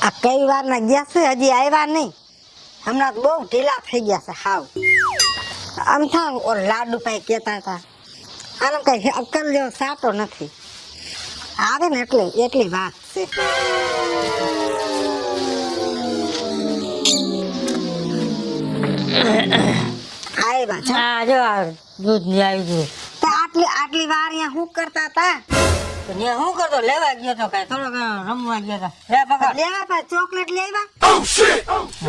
આ કઈ વાર ના ગયા છે, હજી આવ્યા નહીં. હમણાં બહુ ઢીલા થઈ ગયા છે હાવ. આમ થા લાડુભાઈ કહેતા હતા આનો કઈ અક્કલ જેવો સાતો નથી. આવે ને એટલી વાત છે. જો દૂધ આવી ગયું. તો આટલી વાર અહીંયા શું કરતા હતા? હું કરતો લેવા ગયો તો કઈ થોડો રમવા ગયો તો લેવા પા ચોકલેટ લેવા.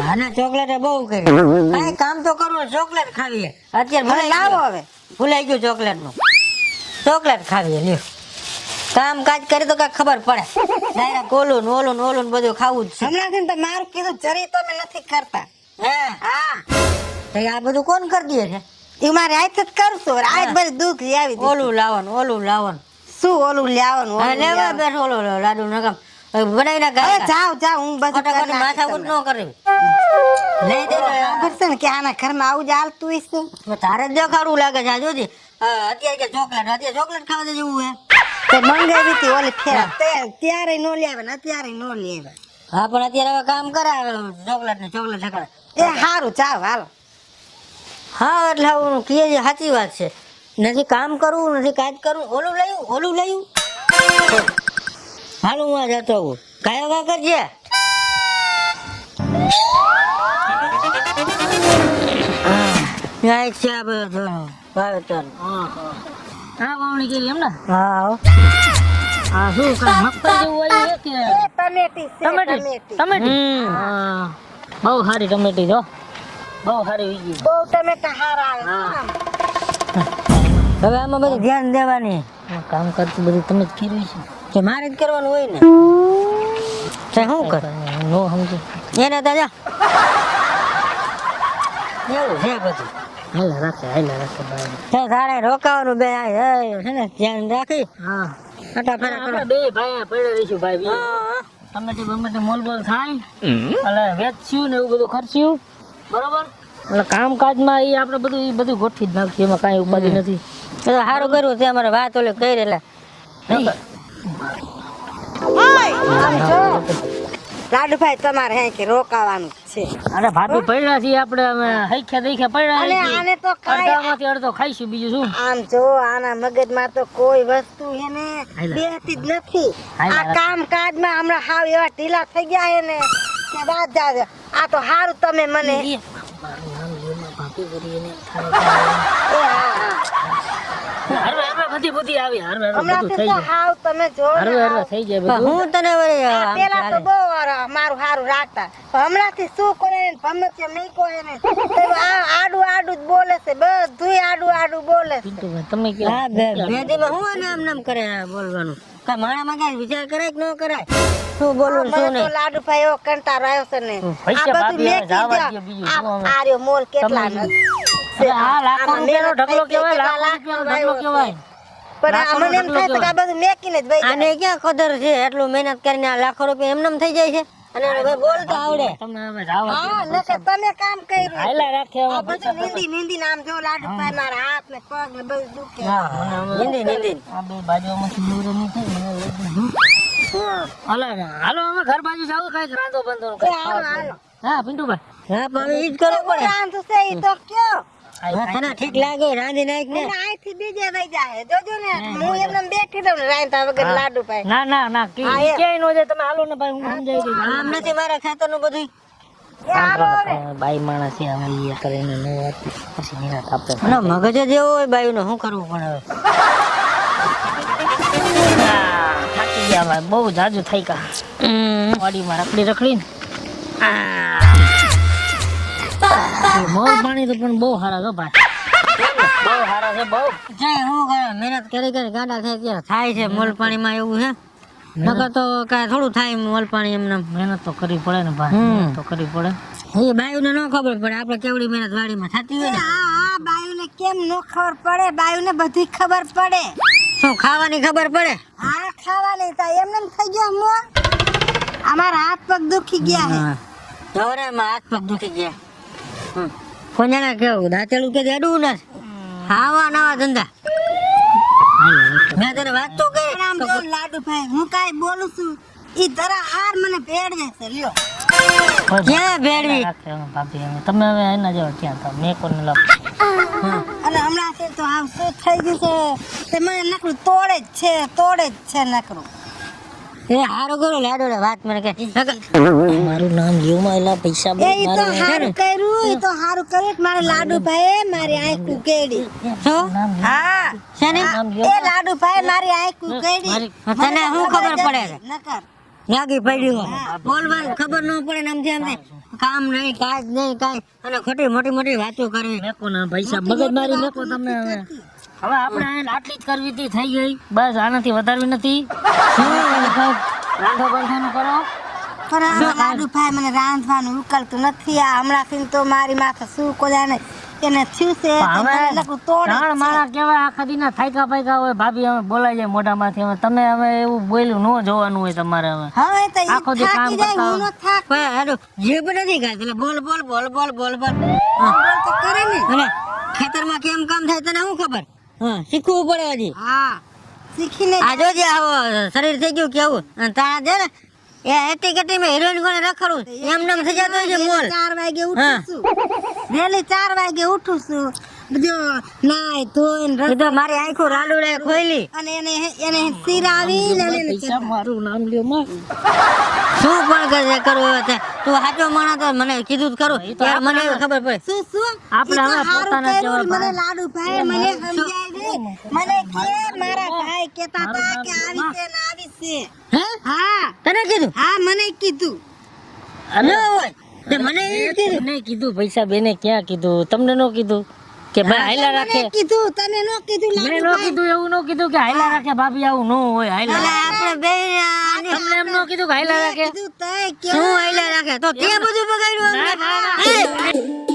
આને ચોકલેટ બહુ કરી કઈ કામ તો કરવું, ચોકલેટ ખાવી અત્યારે મને લાવો હવે. ભૂલાઈ ગયું ચોકલેટ નું. ચોકલેટ ખાવી લ્યો. કામ કાજ કરી તો કઈ ખબર પડે. ડાયરેક્ટ ઓલું ઓલું બધું ખાવું જ છે. હમણાં તો મારું કીધું જરી તો મેં નથી કરતા. હા તો આ બધું કોણ કરી દે છે? એ મારે આજ જ કરશું. આજ બધી દૂધ લઈ આવી. ઓલું લાવવાનું શું ઓલું લેવાનું? લેવા બેઠો ઓલો લાડુ નકમ બનાવી ના જાવ હું બધું માથા કૂટ ન કરવી. લઈ દે ખબર છે ને કે આના ઘરમાં આવું જ હાલતું હશે. તારે જ દેખાડવું લાગે છે. આ જોજે અત્યારે કે ચોકલેટ ખાવા જેવું હે તે મંગાવી હતી ઓલી ફેર ત્યારે નો લે આવે ને અત્યારે નો લે આવે. હા પણ અત્યારે હવે કામ કરે ચોકલેટ ઠકાડે. એ સારું ચાવ હાલો. હા એટલે હું કહે છે સાચી વાત છે. નથી કામ કરવું, નથી કાજ કરવું. ઓલું લયું હાલું હું જતો હું કયો કા કરજે. વાવણી કરી એમ ને? હા હા શું મગફળી જેવું ટમેટી બહુ સારી ટમેટી જો બહુ સારી ઉગી. બહુ ટમેટા હારા આવે. હવે આમાં બધું ધ્યાન દેવાની. કામ કરતું બધું તમે જ કર્યું છે કે મારે જ કરવાનું હોય ને? શું કર નો સમજુ એને તાજા એવું છે બધું. હાલા રાખે તારે રોકાવાનું બે છે ને ધ્યાન રાખી. હા બે ભાઈ પડે રહીશું ભાઈ. ટમેટી મોલ બોલ થાય એટલે વેચશું ને એવું બધું ખર્ચ્યું બરોબર. એટલે કામકાજમાં એ આપણે બધું ગોઠવી જ નાખીએ. એમાં કાંઈ ઉપાધિ નથી. સારું કર્યું તે અમારે વાત ઓલે કરી એટલે લાડુભાઈ તમારે હે કે રોકાવાનું છે. અરે ભાભી પડ્યા છીએ આપણે અમે હૈખ્યા દઈખ્યા પડ્યા અને આને તો અડધામાંથી અડધો ખાઈશું બીજું શું. આમ જો આના મગજમાં તો કોઈ વસ્તુ એને બેહતી જ નથી. આ કામકાજમાં હમણાં હાવ એવા ઢીલા થઈ ગયા હે ને કે વાત જાજે. આ તો હારું તમે મને હું તને પેલા તો બહુ મારું હારું રાખતા. હમણાંથી શું કરે નહીં કોઈ ને આડું જ બોલે છે. બધું આડું બોલે છે. તમે હું નામ કરે બોલવાનું કઈ માણામાં કઈ વિચાર કરાય કે ન કરાય? શું બોલવું શું નહીં? લાડુભાઈ એવો કંટાળો આવ્યો છે ને. આ બધું મેકી દો. આ મોલ કેટલા આને ક્યાં ખબર છે? એટલું મહેનત કરીને આ લાખો રૂપિયા એમને થઈ જાય છે. અને બોલતા આવડે તમે કામ કર્યું નીંદી નામ જો લાડુભાઈ મારા હાથ ને પગ ને બધું દુખે. હાલો અમે ઘર બાજુ જાવ કઈ રાંધો બંધો. હા પિન્ટુભાઈ હા પણ ઈ જ કરવું પડે. રાંધું છે ઈ તો કયો તને ઠીક લાગે રાંધી નાખ ને આથી બીજે વઈ જાય. જોજો ને હું એમને બેઠી દઉં ને રાંધતા વગર લાડુભાઈ. ના ક્યાંય નો જાય. તમે હાલો ને ભાઈ હું સમજાવી દઉં. આમ નથી મારા ખાતર નું બધું બાઈ માણસ છે હવે કરીને નો વાત પછી નિરાત આપણે મગજ જેવો હોય બાઈ નું શું કરવું પડે. થાકી ગયા ભાઈ બહુ જાજુ થઈ ગયા વાડીમાં રખડી મોર પાણી તો પણ બહુ સારા છો ભાઈ. બહુ સારા છે બહુ. હું મહેનત કરી ગાડા થાય છે મોલ પાણીમાં એવું છે. નકર તો કાંઈ થોડું થાય મોલ પાણી એમને મહેનત તો કરવી પડે ને ભાઈ. તો કરવી પડે. એ બાયુને ન ખબર પડે આપણે કેવડી મહેનત વાડીમાં થતી હોય ને. હા બાયુને કેમ ન ખબર પડે? બાયુને બધી ખબર પડે. શું ખાવાની ખબર પડે? હા ખાવાની તો એમને થઈ ગયો મોર. અમારા હાથ પગ દુખી ગયા હે. દોરામાં હાથ પગ દુખી ગયા. કોને કેવું દાંતેલું કે દેડું ને ખાવા નવા ધંધા. મેં તને વાત તો કરી લાડુભાઈ હું કાઈ બોલું છું ઈ ધરા હાર મને ભેળવે છે લ્યો. ક્યાં ભેળવી રાખે હવે ભાભી હવે તમે હવે એના જેવા ક્યાં થાવ મેં કોને લાવ અને હમણાં થી તો આમ શું થઈ ગયું છે તે મને નકરું તોડે જ છે નકરું. એ હારો કરો લાડોડે વાત મને કે મારું નામ લ્યો માં એલા પૈસા એ ઈ તો હારું કર્યું કે મારે લાડુભાઈ મારી આંખ ઉકેડી. હા શેને એ લાડુભાઈ મારી આંખ ઉકેડી. તને શું ખબર પડે છે નકર નાગી પડ્યું બોલવાની ખબર ન પડે ને આમથી આમને કામ નહીં કાજ નહીં કાંઈ અને ખોટી મોટી વાતો કરવી મેકો ના પૈસા મગજ મારી મેકો તમે હવે આપણે આટલી જ કરવી હતી થઈ ગઈ બસ આનાથી વધારવી નથી રાંધો બંધાનું કરો પણ આ લાડુભાઈ મને રાંધવાનું ઉકલતું નથી. આ હમણાં તો મારી માથે શું કોજા ને એને થયું છે હવે નકરું તોડે જ ત્રણ છે. માણસ કેવા આખા દીના થાયકા પાયકા હોય ભાભી અમે બોલાઈ જાય મોઢામાંથી હવે તમે હવે એવું બોલ્યું ન જોવાનું હોય તમારે હવે હવે તો ઈ આખો દી કામ થાકી જાય, કરતા હું નો થાક. હાલો જીભ નથી ગાતી એટલે બોલ બોલ તો કરે ને. અને ખેતરમાં કેમ કામ થાય તને શું ખબર હા શીખવું પડે હજી હા શીખીને આ જોજે આવો શરીર થઈ ગયું કેવું અને તારા છે ને એ એટી કટી માં હિરોઈન કોને રખડું એમ નામ થઈ જતો હોય છે મોલ 4 વાગે ઉઠું છું. વહેલી 4 વાગે ઉઠું છું. બધું નાય ધોઈને એ તો મારી આંખો રાલુડે ખોઈલી અને એને સિરાવી ને એને મારું નામ લ્યો માં શું પણ કરે કરવું તે તું સાચો માણસ તો મને કીધું જ કરું ત્યારે મને એવી ખબર પડે શું આપણે ઈ તો હવે હારું પોતાના કર્યું. જેવા મને લાડુભાઈ મને સમજાવી મને કે મારા ભાઈ કહેતા હતા કે આવી છે ને આવી છે. હે હા તને કીધું હા મને કીધું. ન હોય તે મને નહીં કીધું પૈસા બેને ક્યાં કીધું તમને ન કીધું કે ભાઈ હાઈલા રાખે મને કીધું તને નો કીધું મેં ન લાડુભાઈ. કીધું એવું ન કીધું કે હાઈલા રાખે ભાભી આવું ન હોય હાઈલા એટલે આપણે બે તમને એમ ન કીધું કે હાઈલા રાખે કીધું તય શું હાઈલા રાખે તો તે બધું બગાડ્યું અમને.